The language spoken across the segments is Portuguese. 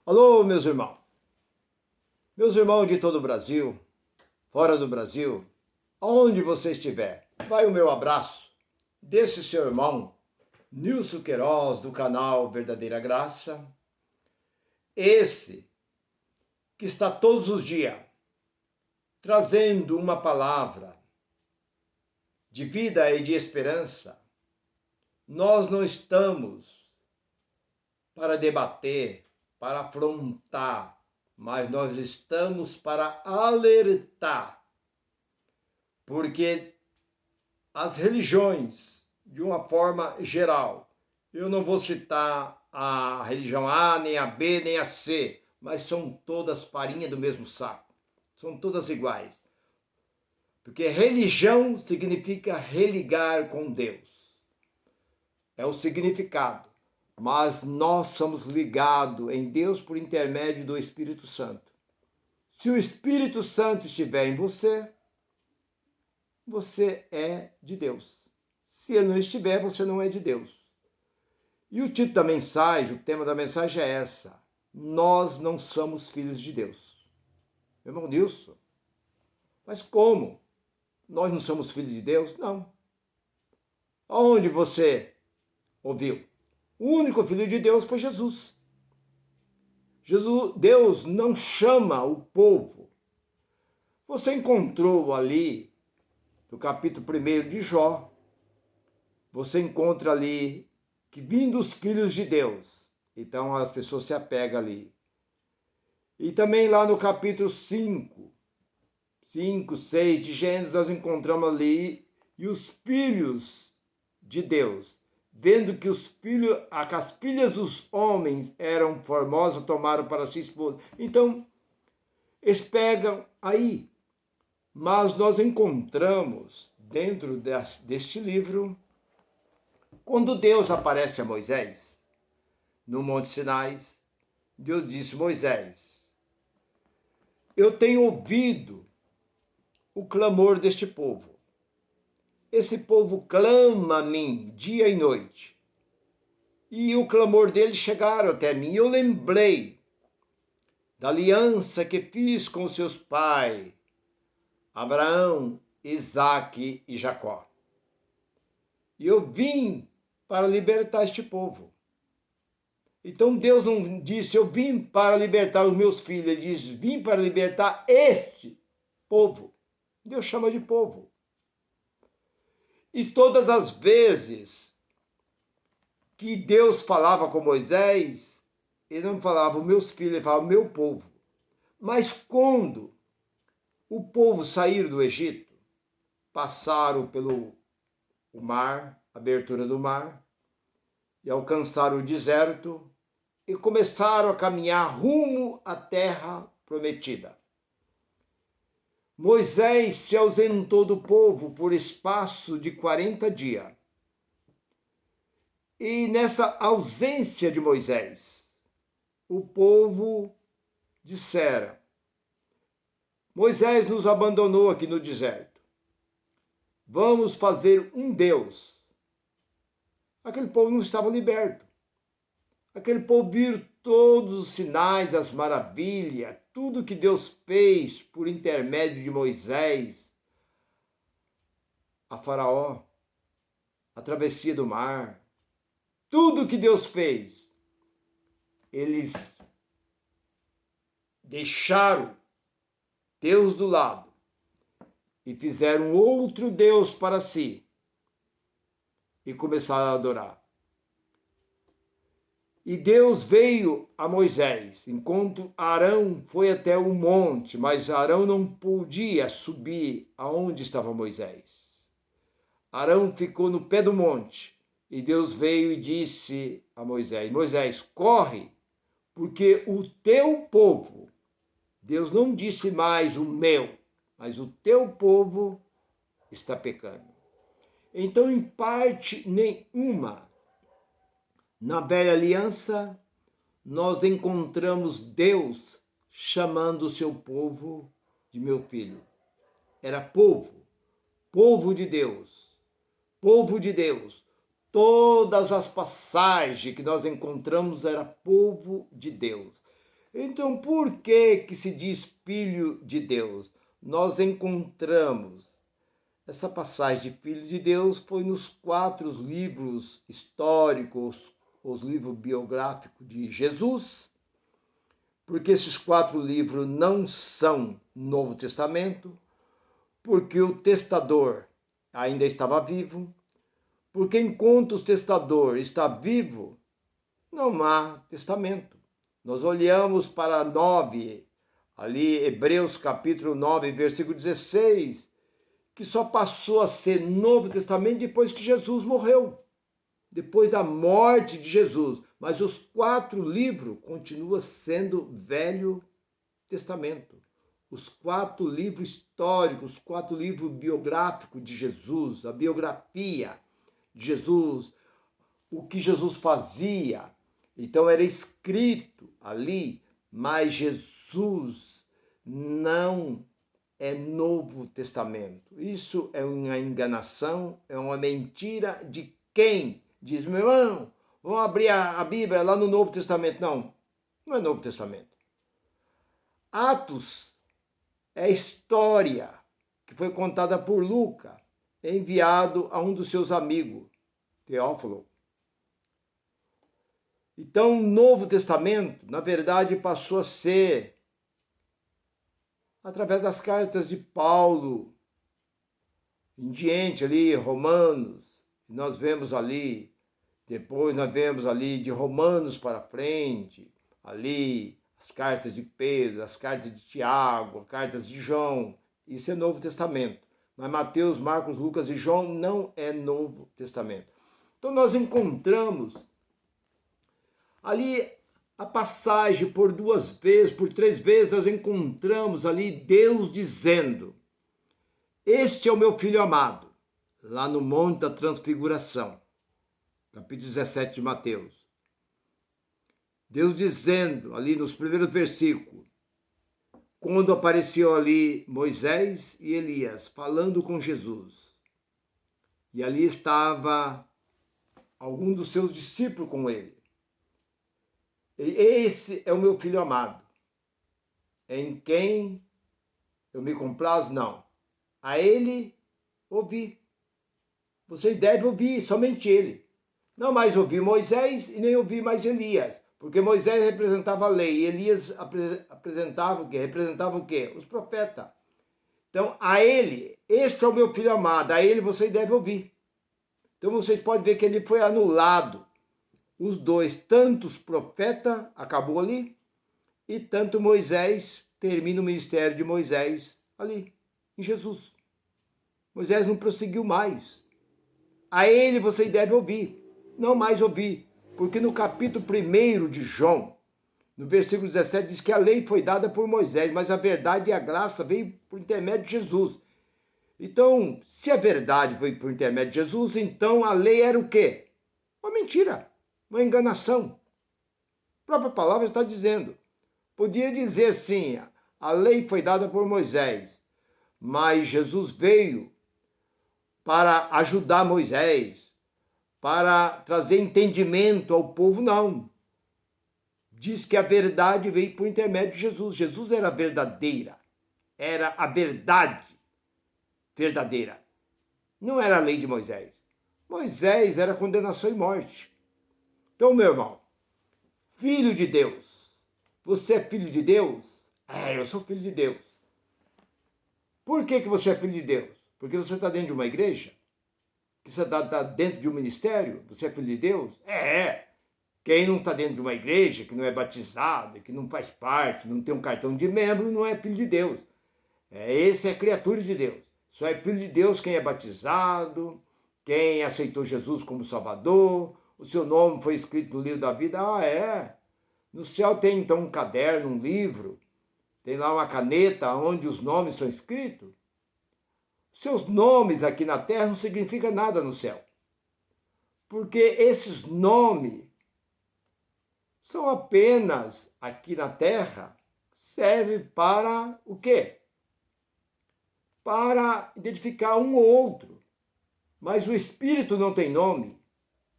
Alô, meus irmãos de todo o Brasil, fora do Brasil, aonde você estiver, vai o meu abraço desse seu irmão, Nilson Queiroz, do canal Verdadeira Graça, esse que está todos os dias trazendo uma palavra de vida e de esperança. Nós não estamos para debater, para afrontar, mas nós estamos para alertar, porque as religiões, de uma forma geral, eu não vou citar a religião A, nem a B, nem a C, mas são todas farinha do mesmo saco, são todas iguais, porque religião significa religar com Deus, é o significado. Mas nós somos ligados em Deus por intermédio do Espírito Santo. Se o Espírito Santo estiver em você, você é de Deus. Se ele não estiver, você não é de Deus. E o título da mensagem, o tema da mensagem é essa: nós não somos filhos de Deus. Meu irmão Nilson, mas como? Nós não somos filhos de Deus? Não. Aonde você ouviu? O único filho de Deus foi Jesus. Deus não chama o povo. Você encontrou ali, no capítulo 1 de Jó, você encontra ali que vindo os filhos de Deus. Então as pessoas se apegam ali. E também lá no capítulo 5, 6 de Gênesis, nós encontramos ali e os filhos de Deus. Vendo que as filhas dos homens eram formosas, tomaram para si esposa. Então, eles pegam aí. Mas nós encontramos dentro deste livro, quando Deus aparece a Moisés, no Monte Sinai, Deus disse: Moisés, eu tenho ouvido o clamor deste povo. Esse povo clama a mim dia e noite. E o clamor deles chegaram até mim. E eu lembrei da aliança que fiz com seus pais, Abraão, Isaque e Jacó. E eu vim para libertar este povo. Então Deus não disse: eu vim para libertar os meus filhos. Ele diz: vim para libertar este povo. Deus chama de povo. E todas as vezes que Deus falava com Moisés, ele não falava meus filhos, ele falava meu povo. Mas quando o povo saíram do Egito, passaram pelo mar, abertura do mar, e alcançaram o deserto e começaram a caminhar rumo à terra prometida. Moisés se ausentou do povo por espaço de 40 dias. E nessa ausência de Moisés, o povo dissera: Moisés nos abandonou aqui no deserto. Vamos fazer um Deus. Aquele povo não estava liberto. Aquele povo viu todos os sinais, as maravilhas, tudo que Deus fez por intermédio de Moisés, a Faraó, a travessia do mar, tudo que Deus fez. Eles deixaram Deus do lado e fizeram outro Deus para si e começaram a adorar. E Deus veio a Moisés, enquanto Arão foi até o monte, mas Arão não podia subir aonde estava Moisés. Arão ficou no pé do monte e Deus veio e disse a Moisés: Moisés, corre, porque o teu povo, Deus não disse mais o meu, mas o teu povo está pecando. Então, em parte nenhuma, na velha aliança, nós encontramos Deus chamando o seu povo de meu filho. Era povo, povo de Deus, povo de Deus. Todas as passagens que nós encontramos era povo de Deus. Então, por que se diz filho de Deus? Nós encontramos essa passagem de filho de Deus foi nos 4 livros históricos, os livros biográficos de Jesus, porque esses 4 livros não são Novo Testamento, porque o testador ainda estava vivo, porque enquanto o testador está vivo, não há testamento. Nós olhamos para 9, ali Hebreus capítulo 9, versículo 16, que só passou a ser Novo Testamento depois que Jesus morreu, depois da morte de Jesus. Mas os 4 livros continuam sendo Velho Testamento. Os 4 livros históricos, os 4 livros biográficos de Jesus, a biografia de Jesus, o que Jesus fazia. Então era escrito ali, mas Jesus não é Novo Testamento. Isso é uma enganação, é uma mentira de quem diz, meu irmão, vamos abrir a Bíblia lá no Novo Testamento. Não, não é Novo Testamento. Atos é história que foi contada por Lucas, enviado a um dos seus amigos, Teófilo. Então, o Novo Testamento, na verdade, passou a ser através das cartas de Paulo, em diante ali, Romanos, nós vemos ali, depois nós vemos ali de Romanos para frente, ali as cartas de Pedro, as cartas de Tiago, as cartas de João, isso é Novo Testamento. Mas Mateus, Marcos, Lucas e João não é Novo Testamento. Então nós encontramos ali a passagem por 2 vezes, por 3 vezes, nós encontramos ali Deus dizendo, este é o meu filho amado, lá no Monte da Transfiguração, capítulo 17 de Mateus. Deus dizendo ali nos primeiros versículos, quando apareceu ali Moisés e Elias falando com Jesus. E ali estava algum dos seus discípulos com ele. Esse é o meu filho amado, em quem eu me comprazo? Não. A ele ouvi. Vocês devem ouvir somente ele. Não mais ouvir Moisés e nem ouvir mais Elias. Porque Moisés representava a lei e Elias representava o quê? Representava o quê? Os profetas. Então, a ele, este é o meu filho amado, a ele vocês devem ouvir. Então, vocês podem ver que ele foi anulado. Os dois, tanto os profetas, acabou ali, e tanto Moisés, termina o ministério de Moisés ali, em Jesus. Moisés não prosseguiu mais. A ele vocês devem ouvir, não mais ouvir, porque no capítulo 1 de João, no versículo 17, diz que a lei foi dada por Moisés, mas a verdade e a graça veio por intermédio de Jesus. Então, se a verdade veio por intermédio de Jesus, então a lei era o quê? Uma mentira, uma enganação. A própria palavra está dizendo. Podia dizer assim, a lei foi dada por Moisés, mas Jesus veio para ajudar Moisés, para trazer entendimento ao povo, não. Diz que a verdade veio por intermédio de Jesus. Jesus era verdadeira, era a verdade verdadeira. Não era a lei de Moisés. Moisés era condenação e morte. Então, meu irmão, filho de Deus, você é filho de Deus? Eu sou filho de Deus. Por que você é filho de Deus? Porque você está dentro de uma igreja? Que você está dentro de um ministério? Você é filho de Deus? Quem não está dentro de uma igreja, que não é batizado, que não faz parte, não tem um cartão de membro, não é filho de Deus. Esse é criatura de Deus. Só é filho de Deus quem é batizado, quem aceitou Jesus como Salvador, o seu nome foi escrito no livro da vida. No céu tem então um caderno, um livro, tem lá uma caneta onde os nomes são escritos. Seus nomes aqui na terra não significam nada no céu. Porque esses nomes são apenas, aqui na terra, servem para o quê? Para identificar um ou outro. Mas o Espírito não tem nome.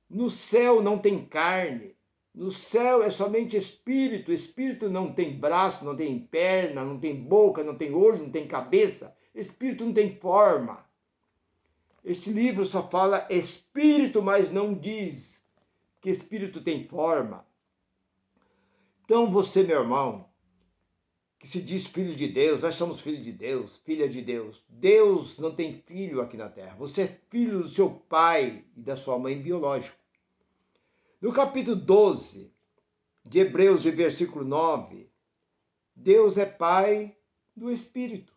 No céu não tem carne. No céu é somente espírito. Espírito não tem braço, não tem perna, não tem boca, não tem olho, não tem cabeça. Espírito não tem forma. Este livro só fala espírito, mas não diz que espírito tem forma. Então você, meu irmão, que se diz filho de Deus, nós somos filho de Deus, filha de Deus. Deus não tem filho aqui na terra. Você é filho do seu pai e da sua mãe biológico. No capítulo 12 de Hebreus, e versículo 9, Deus é pai do Espírito.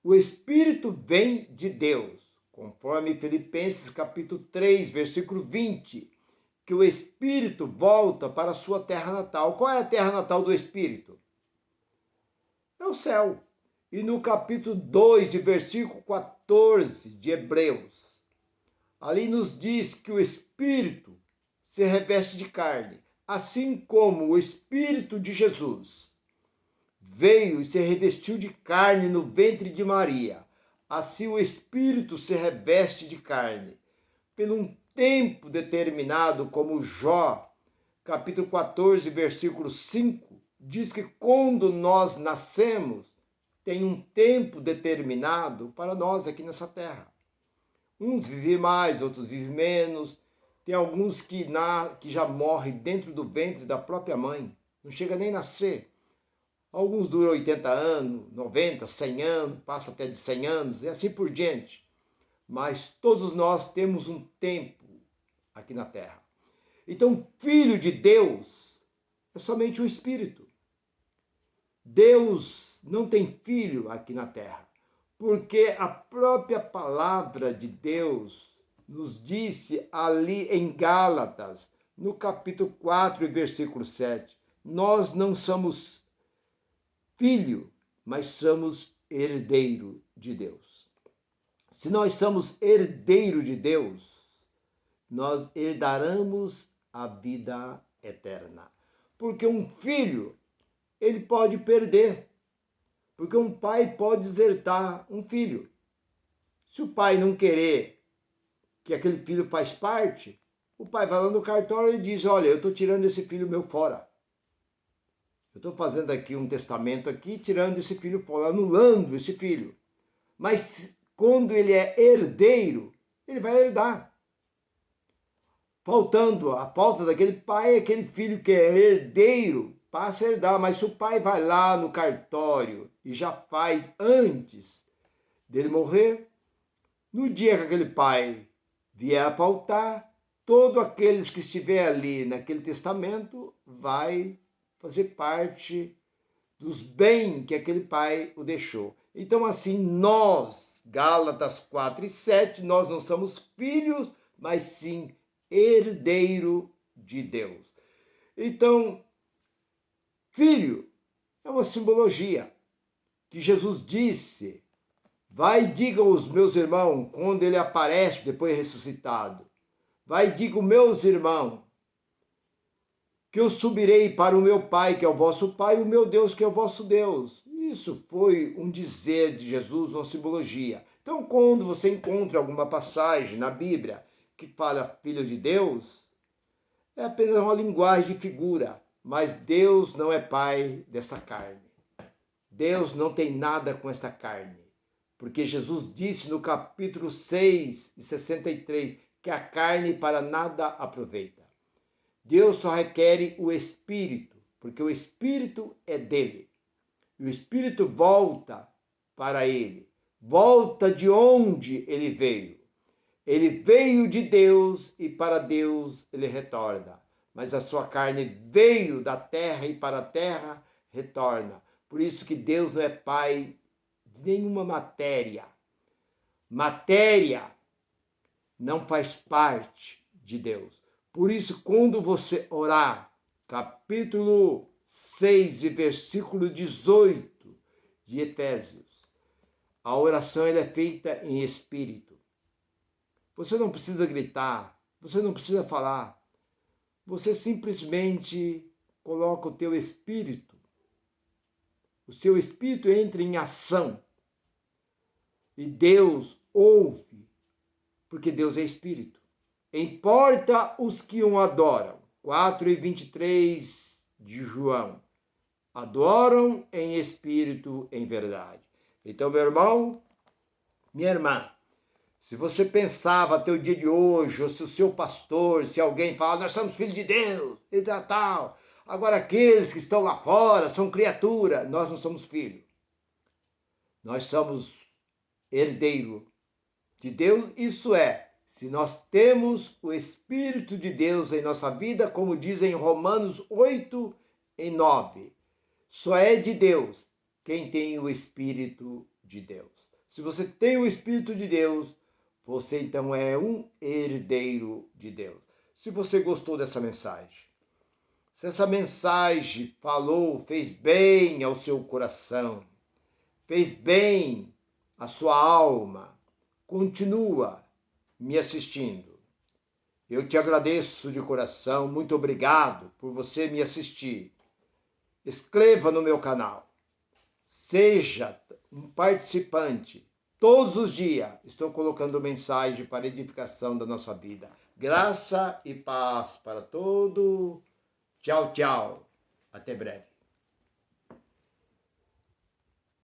O Espírito vem de Deus, conforme Filipenses capítulo 3, versículo 20, que o Espírito volta para a sua terra natal. Qual é a terra natal do Espírito? É o céu. E no capítulo 2, versículo 14 de Hebreus, ali nos diz que o Espírito se reveste de carne, assim como o Espírito de Jesus veio e se revestiu de carne no ventre de Maria, assim o Espírito se reveste de carne. Por um tempo determinado, como Jó, capítulo 14, versículo 5, diz que quando nós nascemos, tem um tempo determinado para nós aqui nessa terra. Uns vivem mais, outros vivem menos. Tem alguns que já morrem dentro do ventre da própria mãe. Não chega nem a nascer. Alguns duram 80 anos, 90, 100 anos, passam até de 100 anos e assim por diante. Mas todos nós temos um tempo aqui na terra. Então, filho de Deus é somente o Espírito. Deus não tem filho aqui na terra, porque a própria palavra de Deus nos disse ali em Gálatas, no capítulo 4, versículo 7, nós não somos filho, mas somos herdeiro de Deus. Se nós somos herdeiro de Deus, nós herdaremos a vida eterna. Porque um filho, ele pode perder. Porque um pai pode desertar um filho. Se o pai não querer que aquele filho faz parte, o pai vai lá no cartório e diz, olha, eu estou tirando esse filho meu fora. Eu estou fazendo aqui um testamento aqui, tirando esse filho fora, anulando esse filho. Mas quando ele é herdeiro, ele vai herdar. Faltando a falta daquele pai, aquele filho que é herdeiro passa a herdar. Mas se o pai vai lá no cartório e já faz antes dele morrer, no dia que aquele pai vier a faltar, todos aqueles que estiver ali naquele testamento vai fazer parte dos bens que aquele pai o deixou. Então assim, nós, Gálatas 4 e 7, nós não somos filhos, mas sim herdeiro de Deus. Então, filho é uma simbologia que Jesus disse, vai e diga aos meus irmãos, quando ele aparece depois ressuscitado, vai e diga aos meus irmãos, que eu subirei para o meu Pai, que é o vosso Pai, e o meu Deus, que é o vosso Deus. Isso foi um dizer de Jesus, uma simbologia. Então, quando você encontra alguma passagem na Bíblia que fala filho de Deus, é apenas uma linguagem de figura, mas Deus não é pai dessa carne. Deus não tem nada com esta carne, porque Jesus disse no capítulo 6, 63, que a carne para nada aproveita. Deus só requer o Espírito, porque o Espírito é dele. E o Espírito volta para ele, volta de onde ele veio. Ele veio de Deus e para Deus ele retorna. Mas a sua carne veio da terra e para a terra retorna. Por isso que Deus não é pai de nenhuma matéria. Matéria não faz parte de Deus. Por isso, quando você orar, capítulo 6 e versículo 18 de Efésios, a oração ela é feita em espírito. Você não precisa gritar, você não precisa falar. Você simplesmente coloca o teu espírito. O seu espírito entra em ação. E Deus ouve, porque Deus é espírito. Importa os que o adoram. 4:23 de João. Adoram em espírito, em verdade. Então, meu irmão, minha irmã, se você pensava até o dia de hoje, ou se o seu pastor, se alguém fala, nós somos filhos de Deus, e tal. Agora aqueles que estão lá fora são criatura, nós não somos filhos. Nós somos herdeiro de Deus, isso é, se nós temos o Espírito de Deus em nossa vida, como diz em Romanos 8:9. Só é de Deus quem tem o Espírito de Deus. Se você tem o Espírito de Deus, você então é um herdeiro de Deus. Se você gostou dessa mensagem, se essa mensagem falou, fez bem ao seu coração, fez bem à sua alma, continua me assistindo. Eu te agradeço de coração, muito obrigado por você me assistir. Inscreva no meu canal, seja um participante. Todos os dias estou colocando mensagem para edificação da nossa vida. Graça e paz para todos. Tchau, tchau. Até breve.